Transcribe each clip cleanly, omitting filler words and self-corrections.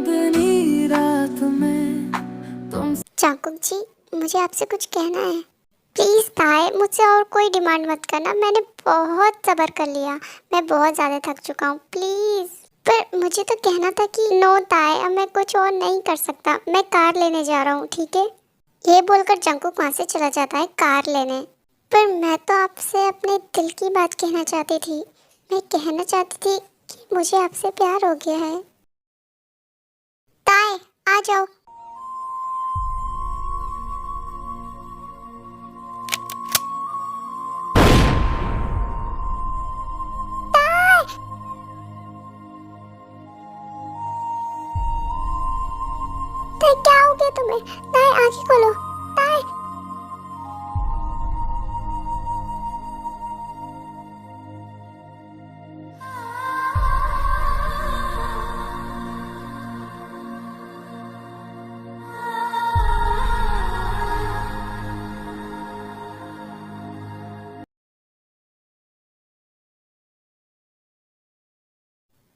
चांदनी रात में तुम। चाकुक जी, मुझे आपसे कुछ कहना है। प्लीज़ ताए, मुझसे और कोई डिमांड मत करना। मैंने बहुत सब्र कर लिया, मैं बहुत ज़्यादा थक चुका हूँ। प्लीज़। पर मुझे तो कहना था कि नो ताए, अब मैं कुछ और नहीं कर सकता। मैं कार लेने जा रहा हूँ, ठीक है? ये बोलकर जंकुक वहाँ से चला जाता है कार लेने। पर मैं तो आपसे अपने दिल की बात कहना चाहती थी। मैं कहना चाहती थी कि मुझे आपसे प्यार हो गया है। ताए, आ जाओ। ताए, क्या हो गया तुम्हें? ताए, आंखें खोलो। ताए।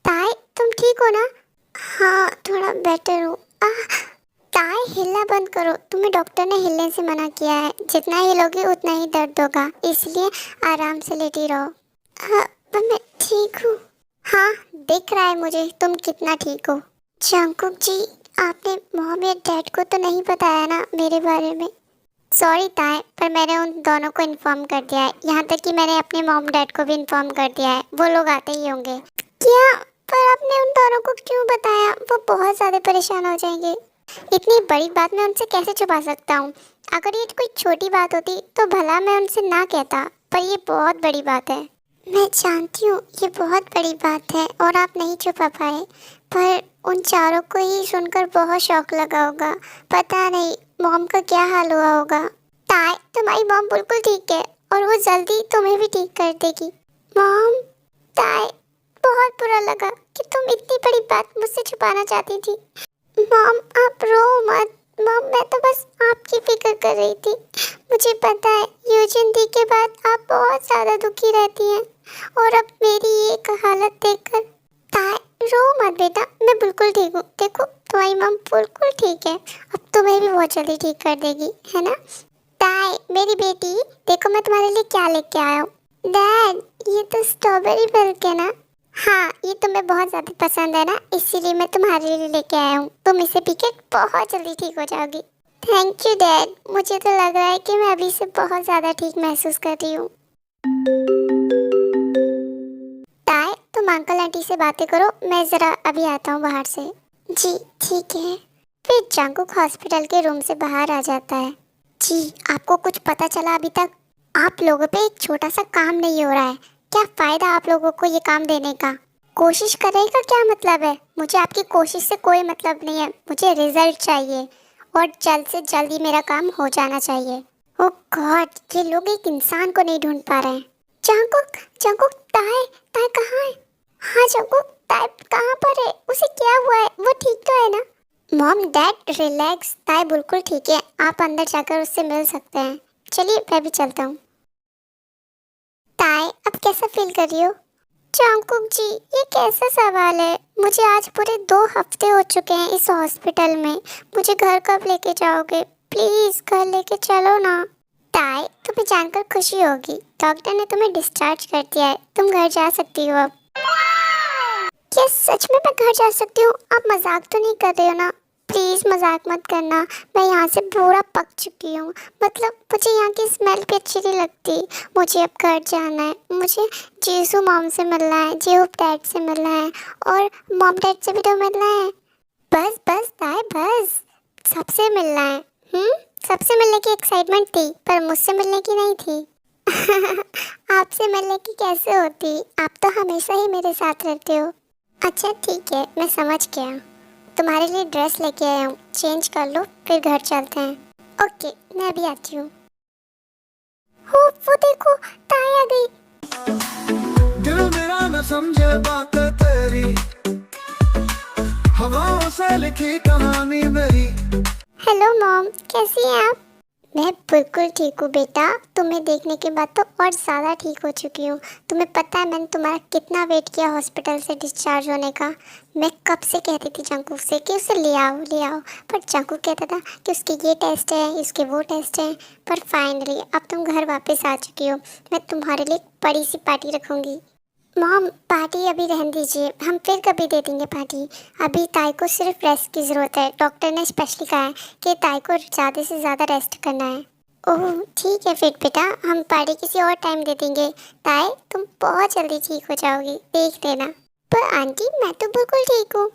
ताए, तुम ठीक हो ना? हाँ, थोड़ा बेटर हूँ। ताए, हिलना बंद करो। तुम्हें डॉक्टर ने हिलने से मना किया है। जितना हिलोगे उतना ही दर्द होगा, इसलिए आराम से लेटी रहो। हाँ, पर मैं ठीक हूँ। हाँ, दिख रहा है मुझे तुम कितना ठीक हो। जंकुक जी, आपने मॉम या डैड को तो नहीं बताया ना मेरे बारे में? सॉरी ताए, पर मैंने उन दोनों को इन्फॉर्म कर दिया है। यहाँ तक कि मैंने अपने मॉम डैड को भी इन्फॉर्म कर दिया है। वो लोग आते ही होंगे। क्या? पर आपने उन दोनों को क्यों बताया? वो बहुत ज़्यादा परेशान हो जाएंगे। इतनी बड़ी बात मैं उनसे कैसे छुपा सकता हूँ? अगर ये कोई छोटी बात होती तो भला मैं उनसे ना कहता, पर ये बहुत बड़ी बात है। मैं जानती हूँ ये बहुत बड़ी बात है और आप नहीं छुपा पाए, पर उन चारों को ही सुनकर बहुत शौक लगा होगा। पता नहीं मॉम का क्या हाल हुआ होगा। ताई, तुम्हारी मॉम बिल्कुल ठीक है और वो जल्दी तुम्हें भी ठीक कर देगी। मॉम। ताई, बहुत बुरा लगा कि तुम इतनी बड़ी बात मुझसे छुपाना चाहती थी। मॉम, आप रो मत। मॉम, मैं तो बस आपकी फिक्र कर रही थी। मुझे पता है यूजिन दी के बाद आप बहुत ज़्यादा दुखी रहती हैं और अब मेरी ये हालत देखकर। ताई, रो मत बेटा, मैं बिल्कुल ठीक हूँ। देखो, तुम्हारी मॉम बिल्कुल ठीक है। अब तुम्हें भी बहुत जल्दी ठीक कर देगी, है ना? ताई, मेरी बेटी, देखो मैं तुम्हारे लिए क्या लेके आया हूँ। डैड, ये तो स्ट्रॉबेरी मिल्क है ना? हाँ, ये तुम्हें बहुत ज़्यादा पसंद है ना, इसीलिए मैं तुम्हारे लिए लेके आया हूँ। तुम इसे पी के बहुत जल्दी ठीक हो जाओगी। Thank you dad. मुझे तो लग रहा है कि मैं अभी से बहुत ज़्यादा ठीक महसूस कर रही हूँ। ताई, तुम अंकल आंटी से बातें करो, मैं ज़रा अभी आता हूँ बाहर से। जी ठीक है। फिर जंकुक हॉस्पिटल के रूम से बाहर आ जाता है। जी, आपको कुछ पता चला अभी तक? आप लोगों पे एक छोटा सा काम नहीं हो रहा है। क्या फ़ायदा आप लोगों को ये काम देने का? कोशिश करने का क्या मतलब है? मुझे आपकी कोशिश से कोई मतलब नहीं है। मुझे रिजल्ट चाहिए और जल्द से जल्द ही मेरा काम हो जाना चाहिए। ओह गॉड, ये लोग एक इंसान को नहीं ढूंढ पा रहे हैं। जंकुक, जंकुक, ताई, ताई कहाँ है? हाँ जंकुक, ताई कहाँ पर है? उसे क्या हुआ है? वो ठीक तो है ना? मॉम डैड रिलैक्स, ताई बिल्कुल ठीक है। आप अंदर जाकर उससे मिल सकते हैं। चलिए मैं भी चलता हूँ। ताई, अब कैसा फील कर रही हो? चांकुक जी, ये कैसा सवाल है? मुझे आज पूरे 2 हफ्ते हो चुके हैं इस हॉस्पिटल में। मुझे घर कब लेके जाओगे? प्लीज घर लेके चलो ना। ताई, तुम्हें जानकर खुशी होगी, डॉक्टर ने तुम्हें डिस्चार्ज कर दिया है। तुम घर जा सकती हो अब। क्या सच में मैं घर जा सकती हूँ? आप मजाक तो नहीं कर रहे हो ना? प्लीज़ मजाक मत करना। मैं यहाँ से पूरा पक चुकी हूँ। मतलब मुझे यहाँ की स्मेल भी अच्छी नहीं लगती। मुझे अब घर जाना है। मुझे जीसू मॉम से मिलना है, जेहूप डैड से मिलना है और मॉम डैड से भी तो मिलना है। बस बस ताई, बस। सबसे मिलना है। सबसे मिलने की एक्साइटमेंट थी, पर मुझसे मिलने की नहीं थी। आपसे मिलने की कैसे होती? आप तो हमेशा ही मेरे साथ रहते हो। अच्छा ठीक है, मैं समझ गया। तुम्हारे लिए ड्रेस लेके आया हूँ, चेंज कर लो फिर घर चलते हैं। ओके, मैं अभी आती हूँ। वो देखो, ताई आ गई। दिल मेरा न समझे बात तेरी, हवाओं से लिखी कहानी मेरी। हेलो मॉम, कैसी हैं आप? मैं बिल्कुल ठीक हूँ बेटा। तुम्हें देखने के बाद तो और ज़्यादा ठीक हो चुकी हूँ। तुम्हें पता है मैंने तुम्हारा कितना वेट किया हॉस्पिटल से डिस्चार्ज होने का। मैं कब से कहती थी जंकू से कि उसे ले आओ, पर जंकू कहता था कि उसके ये टेस्ट है, इसके वो टेस्ट है। पर फाइनली अब तुम घर वापस आ चुकी हो। मैं तुम्हारे लिए एक बड़ी सी पार्टी रखूँगी। मॉम पार्टी अभी रहने दीजिए, हम फिर कभी दे देंगे पार्टी। अभी ताई को सिर्फ रेस्ट की ज़रूरत है। डॉक्टर ने स्पेशली कहा है कि ताई को ज़्यादा से ज़्यादा रेस्ट करना है। ओह ठीक है फिर बेटा, हम पार्टी किसी और टाइम दे देंगे। ताई तुम बहुत जल्दी ठीक हो जाओगी, देख लेना। पर आंटी मैं तो बिल्कुल ठीक हूँ।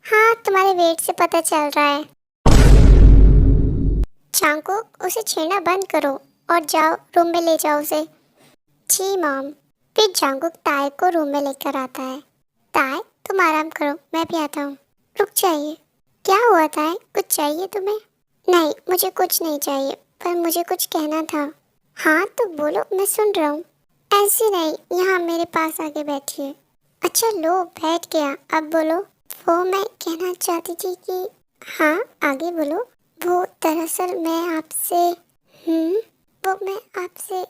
हाँ तुम्हारे वेट से पता चल रहा है। चांको उसे छेड़ना बंद करो और जाओ रूम में ले जाओ उसे। जी मॉम। फिर जांगुक ताय को रूम में लेकर आता है। ताय तुम आराम करो, मैं भी आता हूँ। रुक जाइए। क्या हुआ ताय, कुछ चाहिए तुम्हें? नहीं मुझे कुछ नहीं चाहिए, पर मुझे कुछ कहना था। हाँ तो बोलो, मैं सुन रहा हूँ। ऐसे नहीं, यहाँ मेरे पास आके बैठिए। अच्छा लो बैठ गया, अब बोलो। वो मैं कहना चाहती थी कि हाँ आगे बोलो। वो दरअसल मैं आपसे वो मैं आपसे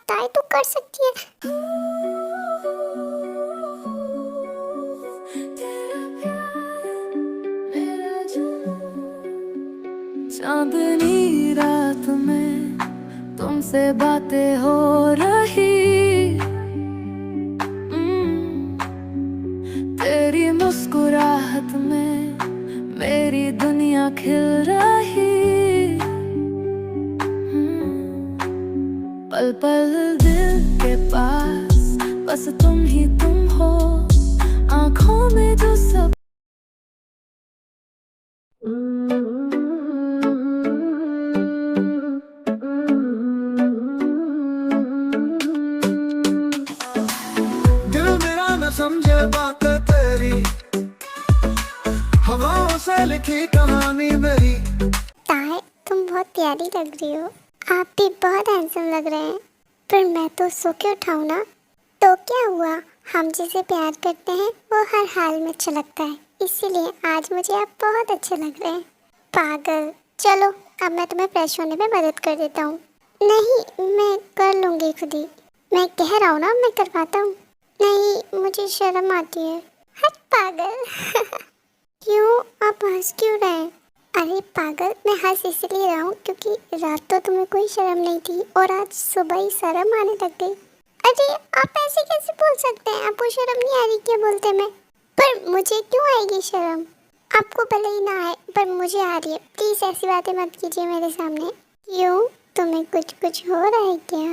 ताई तो कर सकती है। चांदनी रात में तुमसे बातें हो रही, तेरी मुस्कुराहट में मेरी दुनिया खिल रही। पल पल दिल के पास बस तुम ही तुम हो, आँखों में जो सब। दिल मेरा न समझे बात तेरी, हवाओं से लिखी कहानी मेरी। ताई तुम बहुत प्यारी लग रही हो। आप भी बहुत हैंडसम लग रहे हैं। पर मैं तो सो के उठाऊँ ना? तो क्या हुआ, हम जिसे प्यार करते हैं वो हर हाल में अच्छा लगता है। इसीलिए आज मुझे आप बहुत अच्छे लग रहे हैं। पागल, चलो अब मैं तुम्हें फ्रेश होने में मदद कर देता हूँ। नहीं मैं कर लूँगी खुद ही। मैं कह रहा हूँ ना, मैं करवाता हूँ। नहीं मुझे शर्म आती है। हट पागल। क्यों आप हंस क्यों रहे हैं? अरे पागल, मैं हंस इसलिए रहा हूँ क्योंकि रात तो तुम्हें कोई शर्म नहीं थी और आज सुबह ही शर्म आने लग गई। अरे आप ऐसे कैसे बोल सकते हैं? आपको शर्म नहीं आ रही क्या बोलते में? पर मुझे क्यों आएगी शर्म? आपको भले ही ना आए पर मुझे आ रही है। प्लीज़ ऐसी बातें मत कीजिए मेरे सामने। क्यों, तुम्हें कुछ हो रहा है क्या?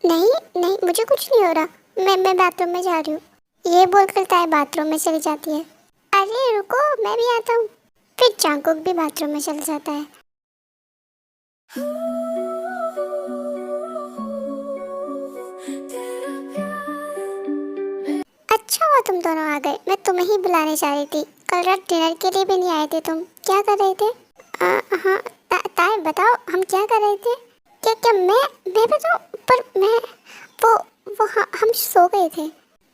नहीं नहीं मुझे कुछ नहीं हो रहा। मैं बाथरूम में जा रही हूँ। ये बोलकर ताई बाथरूम में चली जाती है। अरे रुको, मैं भी आता हूँ। फिर चांकुक भी बाथरूम में चल जाता है। अच्छा हुआ तुम दोनों आ गए, मैं तुम्हें ही बुलाने जा रही थी। कल रात डिनर के लिए भी नहीं आए थे तुम, क्या कर रहे थे? हाँ ताई बताओ, हम क्या कर रहे थे? क्या क्या मैं बताऊँ? पर मैं हम सो गए थे।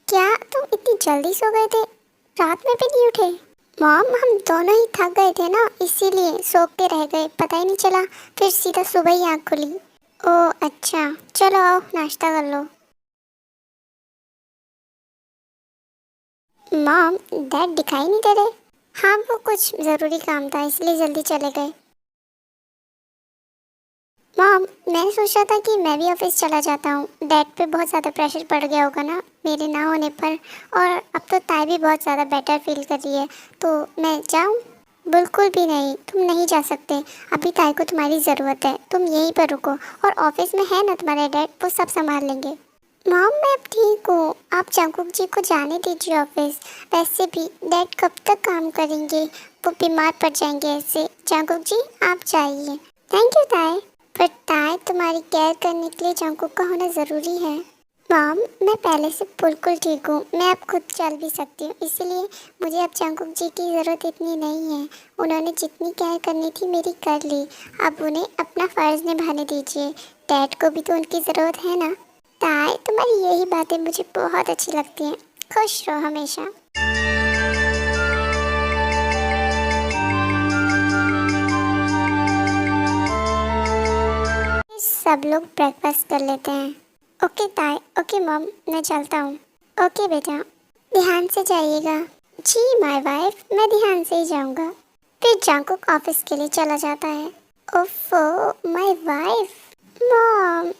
क्या तुम इतनी जल्दी सो गए थे? रात में भी नहीं उठे? मॉम हम दोनों ही थक गए थे ना, इसीलिए सो के रह गए, पता ही नहीं चला। फिर सीधा सुबह ही आँख खुली। ओह अच्छा, चलो आओ नाश्ता कर लो। मॉम डैड दिखाई नहीं दे रहे। हाँ वो कुछ ज़रूरी काम था इसलिए जल्दी चले गए। मॉम मैंने सोचा था कि मैं भी ऑफिस चला जाता हूँ। डैड पे बहुत ज़्यादा प्रेशर पड़ गया होगा ना मेरे ना होने पर, और अब तो ताई भी बहुत ज़्यादा बेटर फील कर रही है, तो मैं जाऊँ? बिल्कुल भी नहीं, तुम नहीं जा सकते। अभी ताई को तुम्हारी ज़रूरत है, तुम यहीं पर रुको। और ऑफिस में है ना तुम्हारे डैड, वो सब संभाल लेंगे। मॉम मैं अब ठीक हूँ, आप चांकुक जी को जाने दीजिए ऑफिस। वैसे भी डैड कब तक काम करेंगे, वो बीमार पड़ जाएंगे ऐसे। चांकुक जी आप जाइए। थैंक यू ताई। पर ताई तुम्हारी केयर करने के लिए चांकुक का होना ज़रूरी है। मॉम मैं पहले से बिल्कुल ठीक हूँ, मैं अब खुद चल भी सकती हूँ, इसीलिए मुझे अब चांकुक जी की ज़रूरत इतनी नहीं है। उन्होंने जितनी केयर करनी थी मेरी कर ली, अब उन्हें अपना फ़र्ज़ निभाने दीजिए। डैड को भी तो उनकी ज़रूरत है ना। ताई तुम्हारी यही बातें मुझे बहुत अच्छी लगती हैं। खुश रहो हमेशा। सब लोग ब्रेकफास्ट कर लेते हैं। ओके ताई, ओके मॉम, मैं चलता हूँ। ओके बेटा, ध्यान से जाइएगा। जी माय वाइफ, मैं ध्यान से ही जाऊँगा। फिर जंगकुक ऑफिस के लिए चला जाता है। ओफो my wife, mom.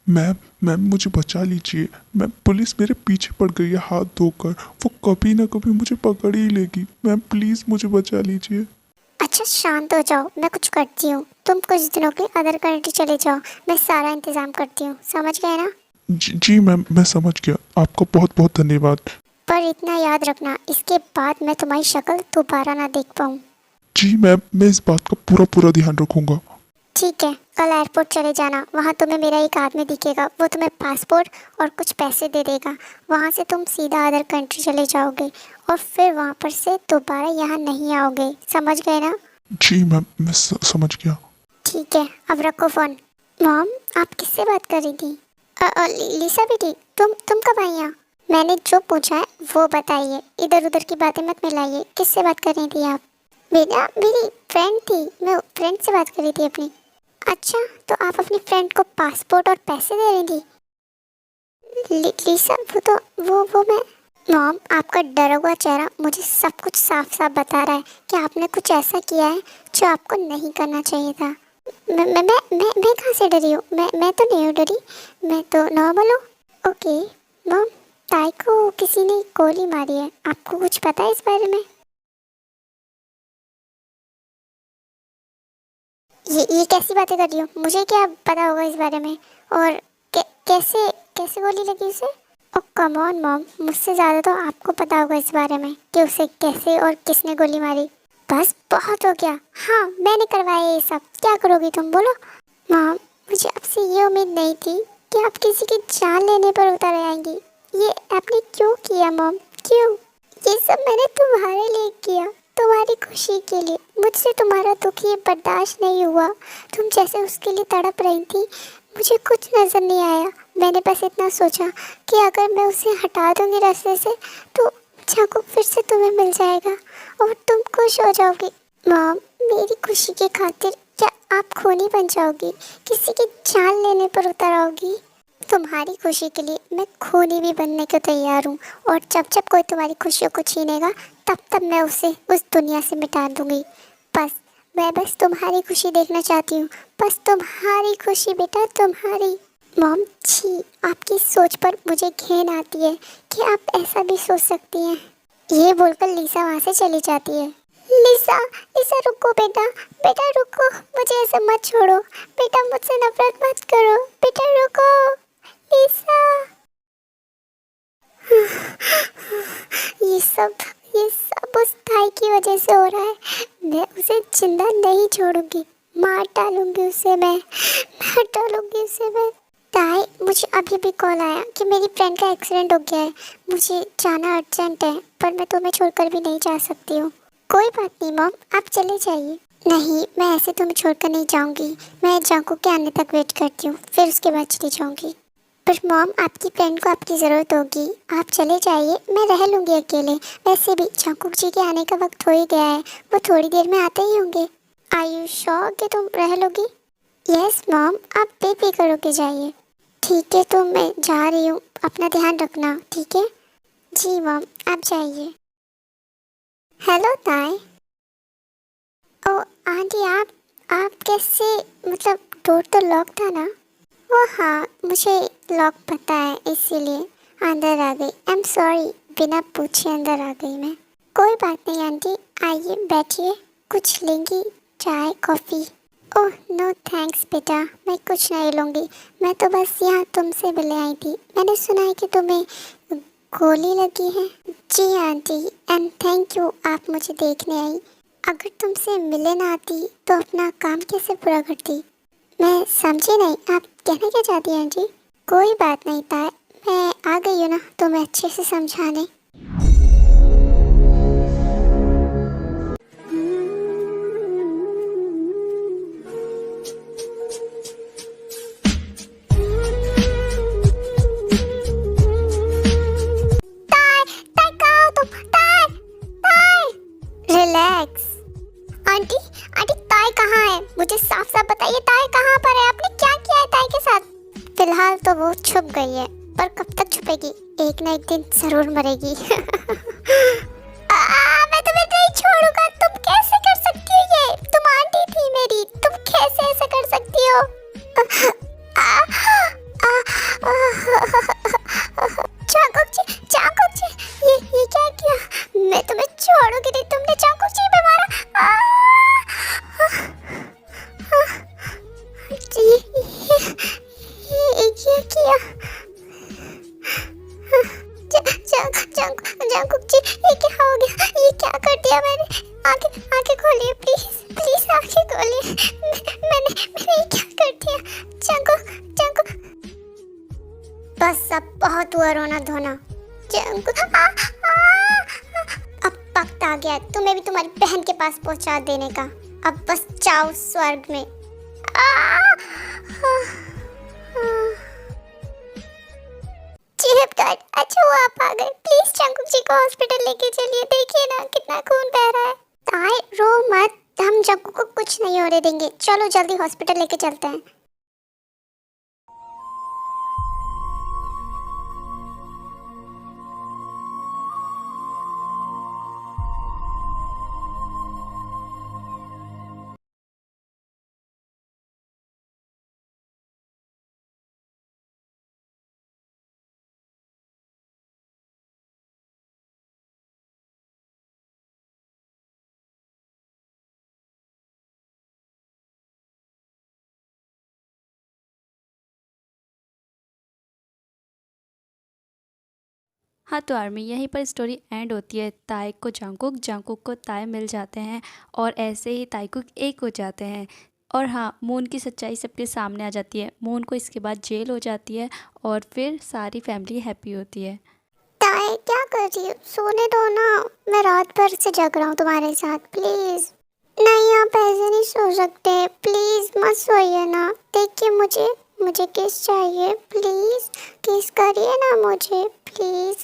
Ma'am ma'am मुझे बचा लीजिए। मैम पुलिस मेरे पीछे पड़ गई है हाथ धोकर। वो कभी ना कभी मुझे पकड़ ही लेगी। मैम प्लीज़ मुझे बचा लीजिए। अच्छा शांत हो जाओ, मैं कुछ करती हूँ। तुम कुछ दिनों के अदर कंट्री चले जाओ, मैं सारा इंतजाम करती हूँ। समझ गए ना? जी मैम, मैं समझ गया। आपका बहुत बहुत धन्यवाद। पर इतना याद रखना, इसके बाद मैं तुम्हारी शक्ल दोबारा ना देख पाऊँ। जी मैम, मैं इस बात का पूरा पूरा ध्यान रखूंगा। ठीक है, कल एयरपोर्ट चले जाना। वहाँ तुम्हें मेरा एक आदमी दिखेगा, वो तुम्हें पासपोर्ट और कुछ पैसे दे देगा। वहाँ से तुम सीधा अदर कंट्री चले जाओगे और फिर वहाँ पर से दोबारा यहाँ नहीं आओगे। समझ गए ना? जी मैम, मैं समझ गया। ठीक है, अब रखो फ़ोन। मॉम, आप किससे बात कर रही थी? लिसा बेटी, तुम कब आई यहाँ? मैंने जो पूछा है वो बताइए, इधर उधर की बातें मत मिलाइए। किससे बात कर रही थी आप? बेटा मेरी फ्रेंड थी, मैं फ्रेंड से बात कर रही थी अपनी। अच्छा, तो आप अपनी फ्रेंड को पासपोर्ट और पैसे दे रही थी? लिसा, वो मैं। मॉम, आपका डरा हुआ चेहरा मुझे सब कुछ साफ साफ बता रहा है कि आपने कुछ ऐसा किया है जो आपको नहीं करना चाहिए था। मैं कहाँ से डरी हूँ? मैं तो नहीं हूँ डरी, मैं तो नॉर्मल हूँ। ओके मॉम, ताई को किसी ने गोली मारी है, आपको कुछ पता है इस बारे में? ये कैसी बातें कर रही हो? मुझे क्या पता होगा इस बारे में? और कैसे कैसे गोली लगी उसे? ओ कम ऑन मॉम, मुझसे ज़्यादा तो आपको पता होगा इस बारे में कि उसे कैसे और किसने गोली मारी। बस बहुत हो गया। हाँ, मैंने करवाया ये सब। क्या करोगी तुम, बोलो? मॉम, मुझे आपसे ये उम्मीद नहीं थी कि आप किसी की जान लेने पर उतर आएंगी। ये आपने क्यों किया मॉम, क्यों? ये सब मैंने तुम्हारे लिए किया, तुम्हारी खुशी के लिए। मुझसे तुम्हारा दुख ये बर्दाश्त नहीं हुआ। तुम जैसे उसके लिए तड़प रही थी, मुझे कुछ नज़र नहीं आया। मैंने बस इतना सोचा कि अगर मैं उसे हटा दूंगी रास्ते से तो जंगकुक फिर से तुम्हें मिल जाएगा और तुम खुश हो जाओगी। मॉम, मेरी खुशी की खातिर क्या आप खूनी बन जाओगी, किसी की जान लेने पर उतर आओगी? तुम्हारी खुशी के लिए मैं खूनी भी बनने को तैयार हूँ। और जब जब कोई तुम्हारी खुशियों को छीनेगा तब तब मैं उसे उस दुनिया से मिटा दूंगी। मैं बस तुम्हारी खुशी देखना चाहती हूँ, बस तुम्हारी खुशी बेटा, तुम्हारी। मॉम छी, आपकी सोच पर मुझे घिन आती है कि आप ऐसा भी सोच सकती हैं। ये बोलकर लिसा वहाँ से चली जाती है। लिसा, लिसा रुको बेटा, बेटा रुको, मुझे ऐसे मत छोड़ो बेटा, मुझसे नफरत मत करो बेटा, रुको लिसा। ये सब उस ताई की वजह से हो रहा है। मैं उसे जिंदा नहीं छोड़ूंगी, मार डालूंगी उसे, मैं मार डालूंगी उसे मैं। ताई, मुझे अभी भी कॉल आया कि मेरी फ्रेंड का एक्सीडेंट हो गया है, मुझे जाना अर्जेंट है, पर मैं तुम्हें छोड़कर भी नहीं जा सकती हूँ। कोई बात नहीं मॉम, आप चले जाइए। नहीं, मैं ऐसे तुम्हें छोड़कर नहीं जाऊँगी। मैं जंगकुक के आने तक वेट करती हूँ, फिर उसके बाद चली जाऊँगी। पर मॉम, आपकी फ्रेंड को आपकी ज़रूरत होगी, आप चले जाइए, मैं रह लूँगी अकेले। वैसे भी जंगकुक जी के आने का वक्त हो ही गया है, वो थोड़ी देर में आते ही होंगे। आर यू श्योर कि तुम रह लोगी? यस मॉम, आप बेफिक्र होके जाइए। ठीक है, तो मैं जा रही हूँ, अपना ध्यान रखना, ठीक है? जी मॉम, आप जाइए। हेलो ताई। ओ आंटी, आप कैसे, मतलब डोर तो लॉक था ना? वो हाँ, मुझे लॉक पता है, इसीलिए अंदर आ गई। आई एम सॉरी, बिना पूछे अंदर आ गई मैं। कोई बात नहीं आंटी, आइए बैठिए, कुछ लेंगी, चाय कॉफ़ी? ओह नो थैंक्स बेटा, मैं कुछ नहीं लूँगी। मैं तो बस यहाँ तुमसे मिलने आई थी। मैंने सुना है कि तुम्हें गोली लगी है। जी आंटी, एंड थैंक यू, आप मुझे देखने आई। अगर तुमसे मिलने ना आती तो अपना काम कैसे पूरा करती? मैं समझी नहीं, आप कहना क्या चाहती हैं आंटी? कोई बात नहीं ताई, मैं आ गई हूँ ना तुम्हें अच्छे से समझाने। रिलैक्स। आंटी, आंटी ताई कहाँ है? मुझे साफ साफ बताइए, ताई कहाँ पर है? आपने क्या किया है ताई के साथ? फिलहाल तो वो छुप गई है, पर कब तक छुपेगी? एक ना एक दिन जरूर मरेगी। मैं तुम्हें नहीं छोड़ूंगा। तुम कैसे कर सकती हो ये? तुम आंटी थी मेरी, तुम कैसे ऐसा कर सकती हो? चाकुक जी, ये क्या किया? मैं तुम्हें छोड़ूंगी नहीं। तुमने चाकुक जी पे मारा। ये किया? चाकुक जी, ये क्या हो गया? ये क्या कर दिया मैंने? आंखें खोलिए प्लीज, प्लीज आंखें खोलिए। मैंने ये क्या कर दिया? चाकुक। बस अब बहुत हुआ रोना धोना। अब वक्त आ गया तुम्हें भी तुम्हारी बहन के पास पहुंचा देने का। अब बस जाओ स्वर्ग में। अच्छा हुआ आप आ गए। प्लीज चाकुक जी को हॉस्पिटल लेके चलिए। देखिए ना कितना खून बह रहा है। ताई रो मत, हम चाकुक को कुछ नहीं होने देंगे। चलो जल्दी हॉस्पिटल लेके चलते हैं। हाँ, तो आर्मी यहीं पर स्टोरी एंड होती है। ताइक को जंगकुक, जंगकुक को ताई मिल जाते हैं और ऐसे ही ताइकुक एक हो जाते हैं। और हाँ, मून की सच्चाई सबके सामने आ जाती है। मून को इसके बाद जेल हो जाती है और फिर सारी फैमिली हैप्पी होती है। ताई क्या कर रही हो? सोने दो ना। मैं रात भर से जग रहा हूँ तुम्हारे साथ। प्लीज नहीं, आप ऐसे नहीं सो सकते। प्लीज मत सोइए ना। देखिए मुझे किस चाहिए। प्लीज किस करिए ना मुझे, प्लीज।